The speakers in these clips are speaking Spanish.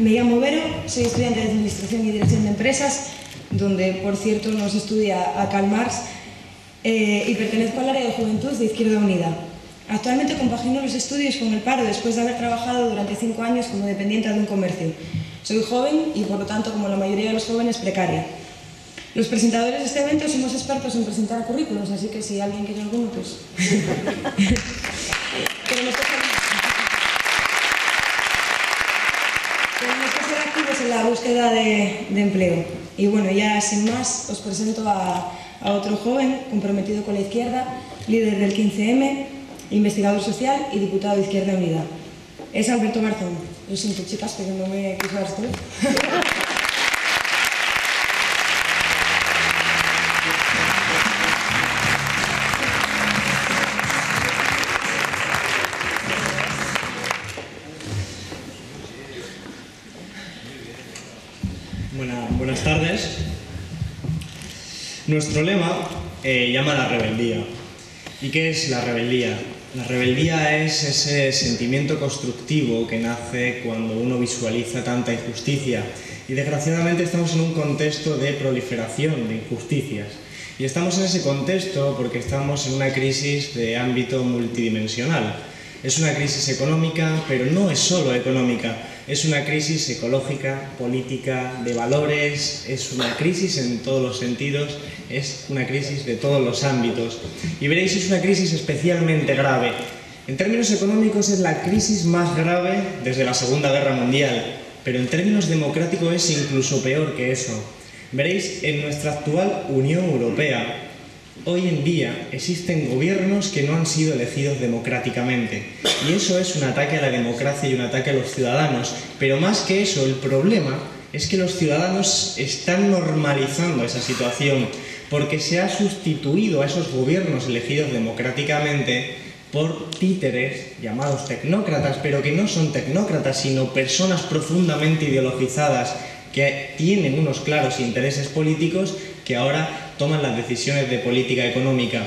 Me llamo Vero, soy estudiante de Administración y Dirección de Empresas, donde, por cierto, nos estudia a Karl Marx, y pertenezco al área de Juventud de Izquierda Unida. Actualmente compagino los estudios con el paro después de haber trabajado durante 5 años como dependiente de un comercio. Soy joven y, por lo tanto, como la mayoría de los jóvenes, precaria. Los presentadores de este evento somos expertos en presentar currículos, así que si alguien quiere alguno, pues... Tenemos que ser activos en la búsqueda de empleo. Y bueno, ya sin más, os presento a otro joven comprometido con la izquierda, líder del 15M, investigador social y diputado de Izquierda Unida. Es Alberto Garzón. Lo siento, chicas, pero no me quiso dar esto. Buenas tardes. Nuestro lema llama a la rebeldía. ¿Y qué es la rebeldía? La rebeldía es ese sentimiento constructivo que nace cuando uno visualiza tanta injusticia. Y desgraciadamente estamos en un contexto de proliferación de injusticias. Y estamos en ese contexto porque estamos en una crisis de ámbito multidimensional. Es una crisis económica, pero no es solo económica. Es una crisis ecológica, política, de valores, es una crisis en todos los sentidos, es una crisis de todos los ámbitos. Y veréis, es una crisis especialmente grave. En términos económicos es la crisis más grave desde la Segunda Guerra Mundial, pero en términos democráticos es incluso peor que eso. Veréis, en nuestra actual Unión Europea, hoy en día existen gobiernos que no han sido elegidos democráticamente y eso es un ataque a la democracia y un ataque a los ciudadanos, pero más que eso, el problema es que los ciudadanos están normalizando esa situación porque se ha sustituido a esos gobiernos elegidos democráticamente por títeres llamados tecnócratas, pero que no son tecnócratas sino personas profundamente ideologizadas que tienen unos claros intereses políticos que ahora toman las decisiones de política económica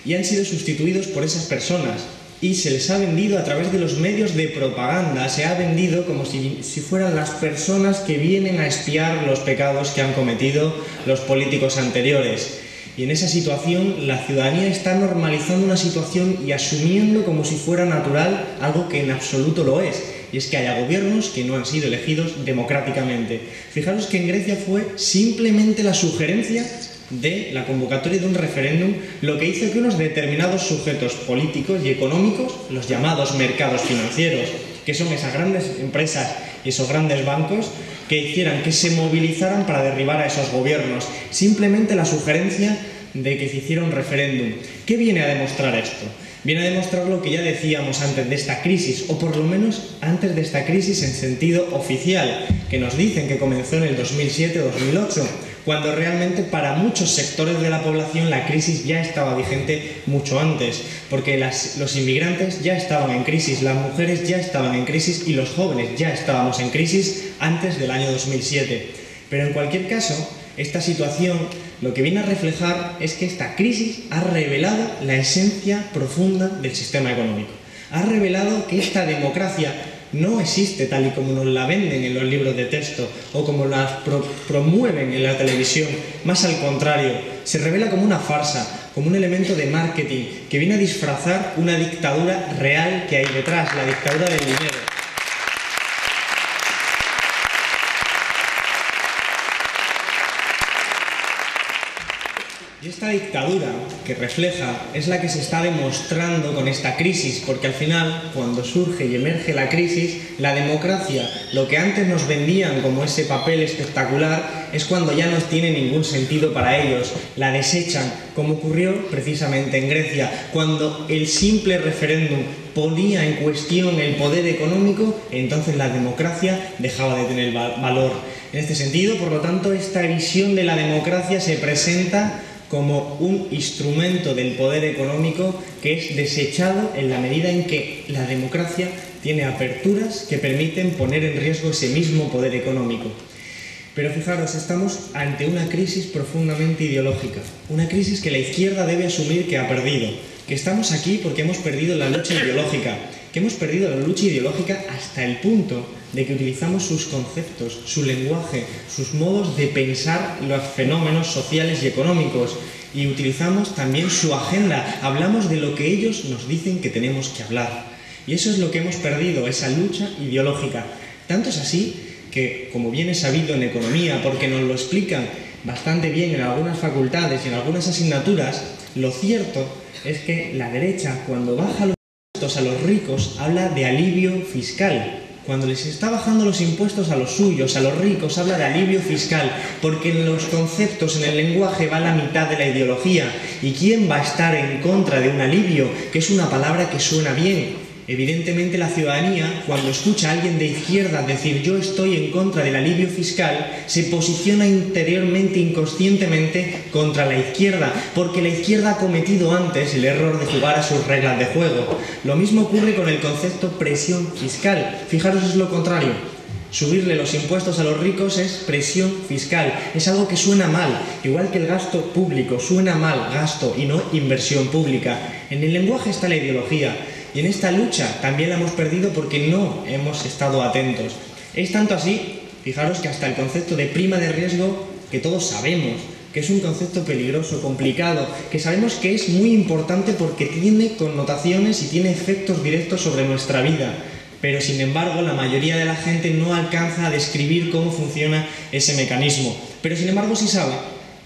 y han sido sustituidos por esas personas y se les ha vendido a través de los medios de propaganda, se ha vendido como si fueran las personas que vienen a expiar los pecados que han cometido los políticos anteriores. Y en esa situación la ciudadanía está normalizando una situación y asumiendo como si fuera natural algo que en absoluto lo es. Y es que haya gobiernos que no han sido elegidos democráticamente. Fijaros que en Grecia fue simplemente la sugerencia de la convocatoria de un referéndum lo que hizo que unos determinados sujetos políticos y económicos, los llamados mercados financieros, que son esas grandes empresas y esos grandes bancos, que hicieran que se movilizaran para derribar a esos gobiernos. Simplemente la sugerencia de que se hiciera un referéndum. ¿Qué viene a demostrar esto? Viene a demostrar lo que ya decíamos antes de esta crisis, o por lo menos antes de esta crisis en sentido oficial, que nos dicen que comenzó en el 2007-2008, cuando realmente para muchos sectores de la población la crisis ya estaba vigente mucho antes, porque los inmigrantes ya estaban en crisis, las mujeres ya estaban en crisis y los jóvenes ya estábamos en crisis antes del año 2007. Pero en cualquier caso, esta situación lo que viene a reflejar es que esta crisis ha revelado la esencia profunda del sistema económico. Ha revelado que esta democracia no existe tal y como nos la venden en los libros de texto o como la promueven en la televisión. Más al contrario, se revela como una farsa, como un elemento de marketing que viene a disfrazar una dictadura real que hay detrás, la dictadura del dinero. Y esta dictadura que refleja es la que se está demostrando con esta crisis, porque al final, cuando surge y emerge la crisis, la democracia, lo que antes nos vendían como ese papel espectacular, es cuando ya no tiene ningún sentido para ellos, la desechan, como ocurrió precisamente en Grecia, cuando el simple referéndum ponía en cuestión el poder económico, entonces la democracia dejaba de tener valor. En este sentido, por lo tanto, esta visión de la democracia se presenta como un instrumento del poder económico que es desechado en la medida en que la democracia tiene aperturas que permiten poner en riesgo ese mismo poder económico. Pero fijaros, estamos ante una crisis profundamente ideológica, una crisis que la izquierda debe asumir que ha perdido, que estamos aquí porque hemos perdido la lucha ideológica, hasta el punto de que utilizamos sus conceptos, su lenguaje, sus modos de pensar los fenómenos sociales y económicos, y utilizamos también su agenda, hablamos de lo que ellos nos dicen que tenemos que hablar. Y eso es lo que hemos perdido, esa lucha ideológica. Tanto es así que, como bien es sabido en economía, porque nos lo explican bastante bien en algunas facultades y en algunas asignaturas, lo cierto es que la derecha, cuando baja los impuestos a los ricos, habla de alivio fiscal. Cuando les está bajando los impuestos a los suyos, a los ricos, habla de alivio fiscal, porque en los conceptos, en el lenguaje, va la mitad de la ideología. ¿Y quién va a estar en contra de un alivio? Que es una palabra que suena bien. Evidentemente la ciudadanía, cuando escucha a alguien de izquierda decir yo estoy en contra del alivio fiscal, se posiciona interiormente, inconscientemente, contra la izquierda, porque la izquierda ha cometido antes el error de jugar a sus reglas de juego. Lo mismo ocurre con el concepto presión fiscal. Fijaros, es lo contrario. Subirle los impuestos a los ricos es presión fiscal, es algo que suena mal, igual que el gasto público, suena mal gasto y no inversión pública. En el lenguaje está la ideología. Y en esta lucha también la hemos perdido porque no hemos estado atentos. Es tanto así, fijaros, que hasta el concepto de prima de riesgo, que todos sabemos que es un concepto peligroso, complicado, que sabemos que es muy importante porque tiene connotaciones y tiene efectos directos sobre nuestra vida. Pero sin embargo la mayoría de la gente no alcanza a describir cómo funciona ese mecanismo. Pero sin embargo sí sabe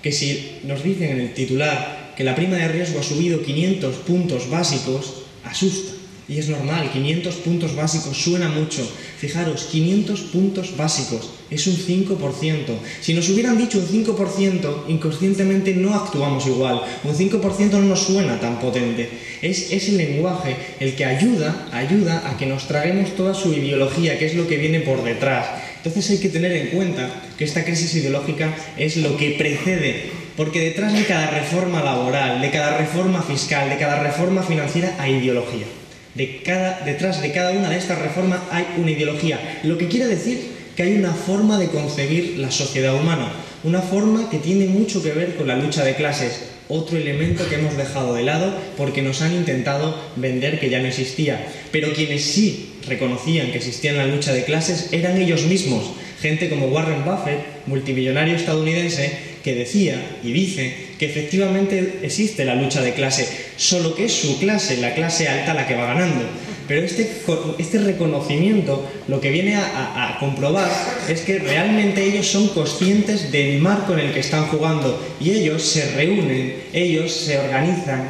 que si nos dicen en el titular que la prima de riesgo ha subido 500 puntos básicos, asusta. Y es normal, 500 puntos básicos suena mucho. Fijaros, 500 puntos básicos, es un 5%. Si nos hubieran dicho un 5%, inconscientemente no actuamos igual. Un 5% no nos suena tan potente. Es el lenguaje el que ayuda a que nos traguemos toda su ideología, que es lo que viene por detrás. Entonces hay que tener en cuenta que esta crisis ideológica es lo que precede, porque detrás de cada reforma laboral, de cada reforma fiscal, de cada reforma financiera hay ideología. Detrás de cada una de estas reformas hay una ideología, lo que quiere decir que hay una forma de concebir la sociedad humana, una forma que tiene mucho que ver con la lucha de clases, otro elemento que hemos dejado de lado porque nos han intentado vender que ya no existía. Pero quienes sí reconocían que existía la lucha de clases eran ellos mismos, gente como Warren Buffett, multimillonario estadounidense, que decía y dice que efectivamente existe la lucha de clase, solo que es su clase, la clase alta, la que va ganando. Pero este reconocimiento lo que viene a comprobar es que realmente ellos son conscientes del marco en el que están jugando y ellos se reúnen, ellos se organizan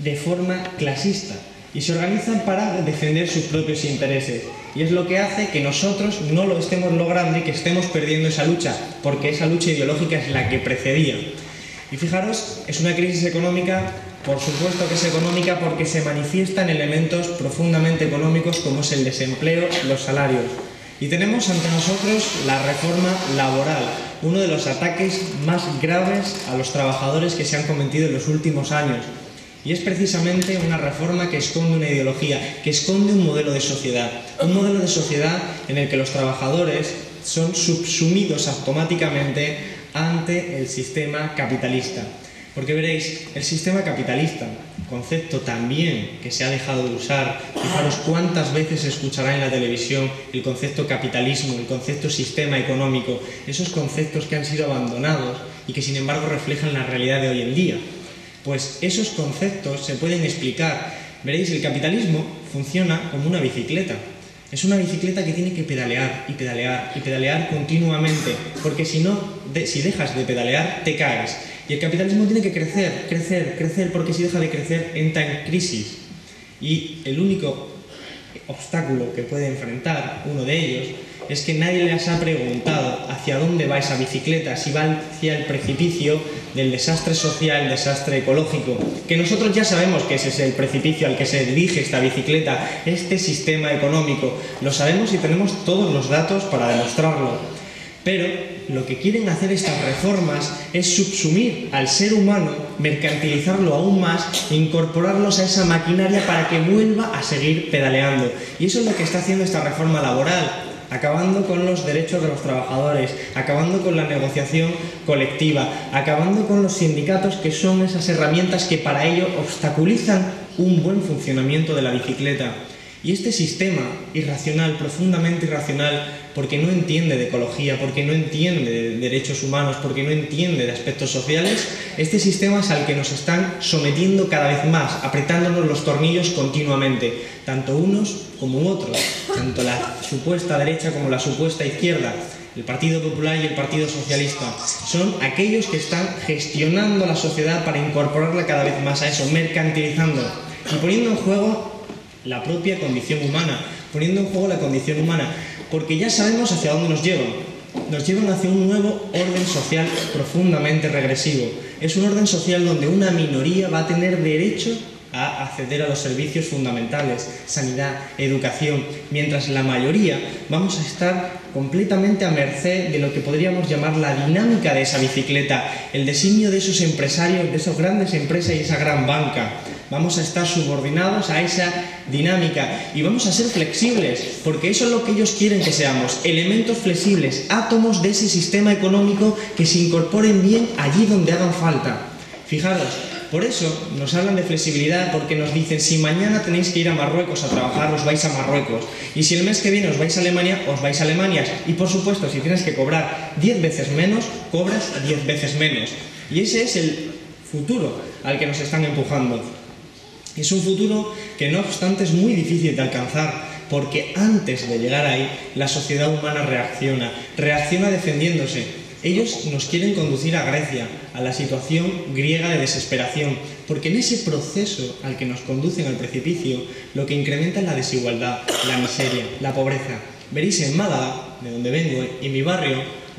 de forma clasista y se organizan para defender sus propios intereses. Y es lo que hace que nosotros no lo estemos logrando y que estemos perdiendo esa lucha, porque esa lucha ideológica es la que precedía. Y fijaros, es una crisis económica, por supuesto que es económica porque se manifiestan elementos profundamente económicos como es el desempleo, los salarios. Y tenemos ante nosotros la reforma laboral, uno de los ataques más graves a los trabajadores que se han cometido en los últimos años. Y es precisamente una reforma que esconde una ideología, que esconde un modelo de sociedad en el que los trabajadores son subsumidos automáticamente ante el sistema capitalista. Porque veréis, el sistema capitalista, concepto también que se ha dejado de usar, fijaros cuántas veces se escuchará en la televisión el concepto capitalismo, el concepto sistema económico, esos conceptos que han sido abandonados y que sin embargo reflejan la realidad de hoy en día. Pues esos conceptos se pueden explicar. Veréis, el capitalismo funciona como una bicicleta. Es una bicicleta que tiene que pedalear y pedalear y pedalear continuamente, porque si dejas de pedalear, te caes. Y el capitalismo tiene que crecer, crecer, crecer, porque si deja de crecer, entra en crisis. Y el único obstáculo que puede enfrentar, uno de ellos, es que nadie les ha preguntado hacia dónde va esa bicicleta, si va hacia el precipicio del desastre social, desastre ecológico, que nosotros ya sabemos que ese es el precipicio al que se dirige esta bicicleta, este sistema económico, lo sabemos y tenemos todos los datos para demostrarlo. Pero lo que quieren hacer estas reformas es subsumir al ser humano, mercantilizarlo aún más e incorporarlos a esa maquinaria para que vuelva a seguir pedaleando. Y eso es lo que está haciendo esta reforma laboral, acabando con los derechos de los trabajadores, acabando con la negociación colectiva, acabando con los sindicatos, que son esas herramientas que para ello obstaculizan un buen funcionamiento de la bicicleta. Y este sistema irracional, profundamente irracional, porque no entiende de ecología, porque no entiende de derechos humanos, porque no entiende de aspectos sociales, este sistema es al que nos están sometiendo cada vez más, apretándonos los tornillos continuamente, tanto unos como otros, tanto la supuesta derecha como la supuesta izquierda. El Partido Popular y el Partido Socialista son aquellos que están gestionando la sociedad para incorporarla cada vez más a eso, mercantilizando y poniendo en juego la propia condición humana, porque ya sabemos hacia dónde nos llevan. Nos llevan hacia un nuevo orden social profundamente regresivo. Es un orden social donde una minoría va a tener derecho a acceder a los servicios fundamentales, sanidad, educación, mientras la mayoría vamos a estar completamente a merced de lo que podríamos llamar la dinámica de esa bicicleta, el designio de esos empresarios, de esas grandes empresas y esa gran banca. Vamos a estar subordinados a esa dinámica y vamos a ser flexibles, porque eso es lo que ellos quieren que seamos, elementos flexibles, átomos de ese sistema económico que se incorporen bien allí donde hagan falta. Fijaros, por eso nos hablan de flexibilidad, porque nos dicen, si mañana tenéis que ir a Marruecos a trabajar, os vais a Marruecos, y si el mes que viene os vais a Alemania, os vais a Alemania, y por supuesto, si tienes que cobrar 10 veces menos, cobras 10 veces menos. Y ese es el futuro al que nos están empujando. Es un futuro que no obstante es muy difícil de alcanzar, porque antes de llegar ahí la sociedad humana reacciona defendiéndose. Ellos nos quieren conducir a Grecia, a la situación griega de desesperación, porque en ese proceso al que nos conducen al precipicio, lo que incrementa es la desigualdad, la miseria, la pobreza. Veréis en Málaga, de donde vengo, en mi barrio,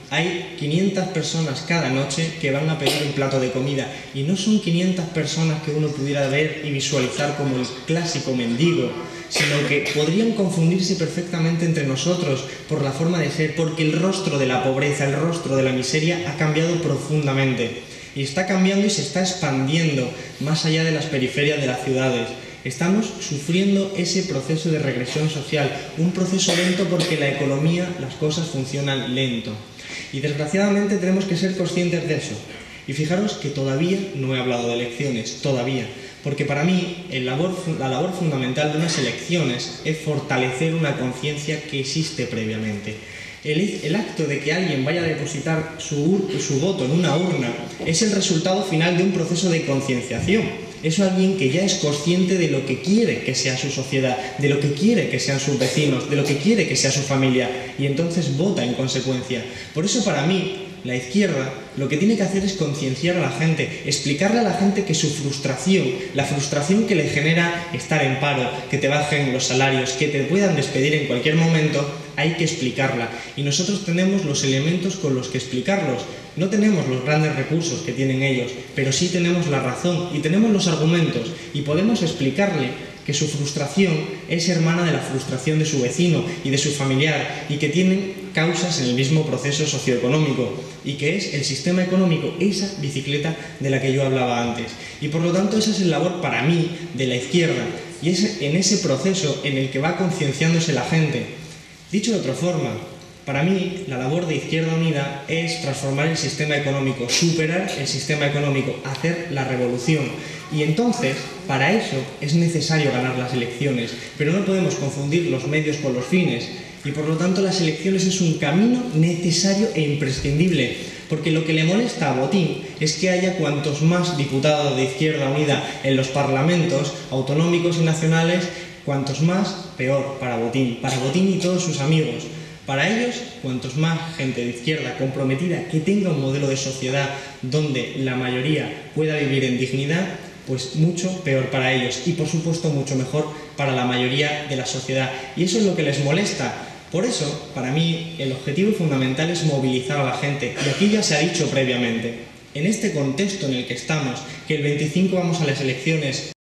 hay 500 personas cada noche que van a pedir un plato de comida, y no son 500 personas que uno pudiera ver y visualizar como el clásico mendigo, sino que podrían confundirse perfectamente entre nosotros por la forma de ser, porque el rostro de la pobreza, el rostro de la miseria ha cambiado profundamente, y está cambiando y se está expandiendo más allá de las periferias de las ciudades. Estamos sufriendo ese proceso de regresión social, un proceso lento porque la economía, las cosas funcionan lento. Y desgraciadamente tenemos que ser conscientes de eso. Y fijaros que todavía no he hablado de elecciones, todavía. Porque para mí la labor fundamental de unas elecciones es fortalecer una conciencia que existe previamente. El acto de que alguien vaya a depositar su voto en una urna es el resultado final de un proceso de concienciación. Es alguien que ya es consciente de lo que quiere que sea su sociedad, de lo que quiere que sean sus vecinos, de lo que quiere que sea su familia, y entonces vota en consecuencia. Por eso para mí, la izquierda lo que tiene que hacer es concienciar a la gente, explicarle a la gente que su frustración, la frustración que le genera estar en paro, que te bajen los salarios, que te puedan despedir en cualquier momento, hay que explicarla. Y nosotros tenemos los elementos con los que explicarlos. No tenemos los grandes recursos que tienen ellos, pero sí tenemos la razón y tenemos los argumentos, y podemos explicarle que su frustración es hermana de la frustración de su vecino y de su familiar, y que tienen causas en el mismo proceso socioeconómico, y que es el sistema económico, esa bicicleta de la que yo hablaba antes. Y por lo tanto esa es la labor para mí de la izquierda, y es en ese proceso en el que va concienciándose la gente. Dicho de otra forma, para mí la labor de Izquierda Unida es transformar el sistema económico, superar el sistema económico, hacer la revolución. Y entonces, para eso es necesario ganar las elecciones, pero no podemos confundir los medios con los fines. Y por lo tanto las elecciones es un camino necesario e imprescindible, porque lo que le molesta a Botín es que haya cuantos más diputados de Izquierda Unida en los parlamentos autonómicos y nacionales, cuantos más, peor para Botín y todos sus amigos. Para ellos, cuantos más gente de izquierda comprometida que tenga un modelo de sociedad donde la mayoría pueda vivir en dignidad, pues mucho peor para ellos, y por supuesto mucho mejor para la mayoría de la sociedad. Y eso es lo que les molesta. Por eso, para mí, el objetivo fundamental es movilizar a la gente, y aquí ya se ha dicho previamente. En este contexto en el que estamos, que el 25 vamos a las elecciones,